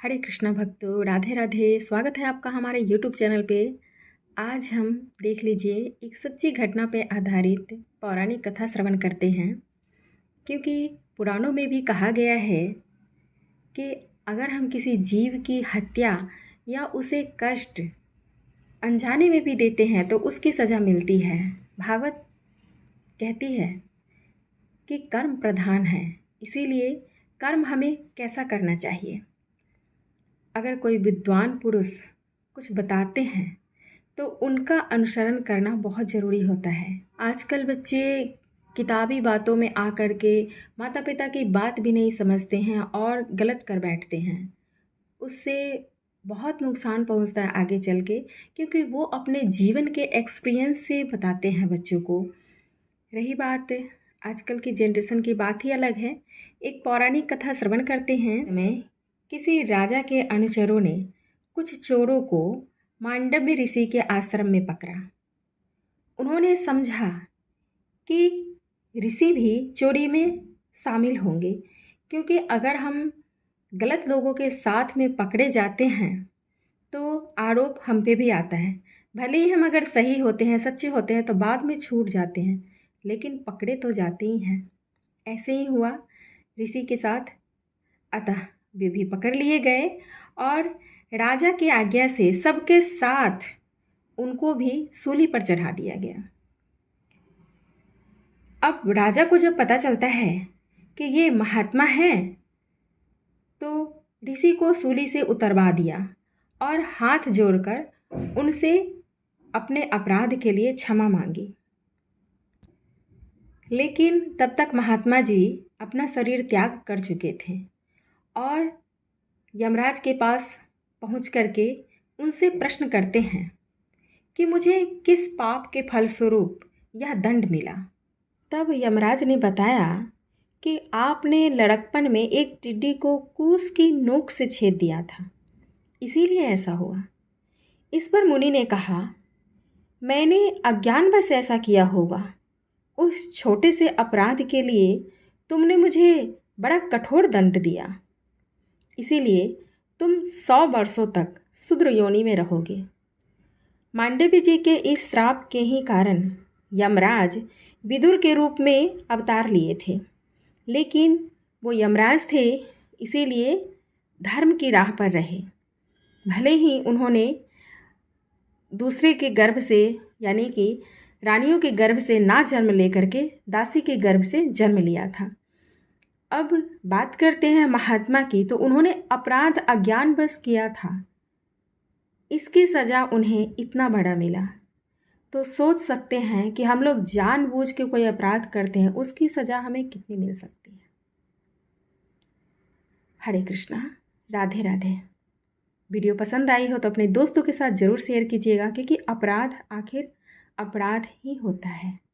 हरे कृष्णा भक्तों, राधे राधे। स्वागत है आपका हमारे यूट्यूब चैनल पे। आज हम देख लीजिए एक सच्ची घटना पे आधारित पौराणिक कथा श्रवण करते हैं, क्योंकि पुराणों में भी कहा गया है कि अगर हम किसी जीव की हत्या या उसे कष्ट अनजाने में भी देते हैं तो उसकी सज़ा मिलती है। भागवत कहती है कि कर्म प्रधान है, इसीलिए कर्म हमें कैसा करना चाहिए। अगर कोई विद्वान पुरुष कुछ बताते हैं तो उनका अनुसरण करना बहुत ज़रूरी होता है। आजकल बच्चे किताबी बातों में आकर के माता पिता की बात भी नहीं समझते हैं और गलत कर बैठते हैं। उससे बहुत नुकसान पहुंचता है आगे चल के, क्योंकि वो अपने जीवन के एक्सपीरियंस से बताते हैं बच्चों को। रही बात आजकल की जनरेशन की, बात ही अलग है। एक पौराणिक कथा श्रवण करते हैं। में किसी राजा के अनुचरों ने कुछ चोरों को मांडव्य ऋषि के आश्रम में पकड़ा। उन्होंने समझा कि ऋषि भी चोरी में शामिल होंगे, क्योंकि अगर हम गलत लोगों के साथ में पकड़े जाते हैं तो आरोप हम पे भी आता है। भले ही हम अगर सही होते हैं, सच्चे होते हैं, तो बाद में छूट जाते हैं, लेकिन पकड़े तो जाते ही हैं। ऐसे ही हुआ ऋषि के साथ। अतः वे भी पकड़ लिए गए और राजा की आज्ञा से सबके साथ उनको भी सूली पर चढ़ा दिया गया। अब राजा को जब पता चलता है कि ये महात्मा है, तो ऋषि को सूली से उतरवा दिया और हाथ जोड़कर उनसे अपने अपराध के लिए क्षमा मांगी। लेकिन तब तक महात्मा जी अपना शरीर त्याग कर चुके थे और यमराज के पास पहुंच करके उनसे प्रश्न करते हैं कि मुझे किस पाप के फलस्वरूप यह दंड मिला। तब यमराज ने बताया कि आपने लड़कपन में एक टिड्डी को कूस की नोक से छेद दिया था, इसीलिए ऐसा हुआ। इस पर मुनि ने कहा, मैंने अज्ञानवश ऐसा किया होगा। उस छोटे से अपराध के लिए तुमने मुझे बड़ा कठोर दंड दिया, इसीलिए तुम 100 वर्षों तक शूद्र योनि में रहोगे। मांडव्य जी के इस श्राप के ही कारण यमराज विदुर के रूप में अवतार लिए थे, लेकिन वो यमराज थे, इसीलिए धर्म की राह पर रहे। भले ही उन्होंने दूसरे के गर्भ से, यानी कि रानियों के गर्भ से ना जन्म लेकर के दासी के गर्भ से जन्म लिया था। अब बात करते हैं महात्मा की, तो उन्होंने अपराध अज्ञानवश किया था, इसकी सज़ा उन्हें इतना बड़ा मिला। तो सोच सकते हैं कि हम लोग जानबूझ के कोई अपराध करते हैं, उसकी सज़ा हमें कितनी मिल सकती है। हरे कृष्णा, राधे राधे। वीडियो पसंद आई हो तो अपने दोस्तों के साथ ज़रूर शेयर कीजिएगा, क्योंकि अपराध आखिर अपराध ही होता है।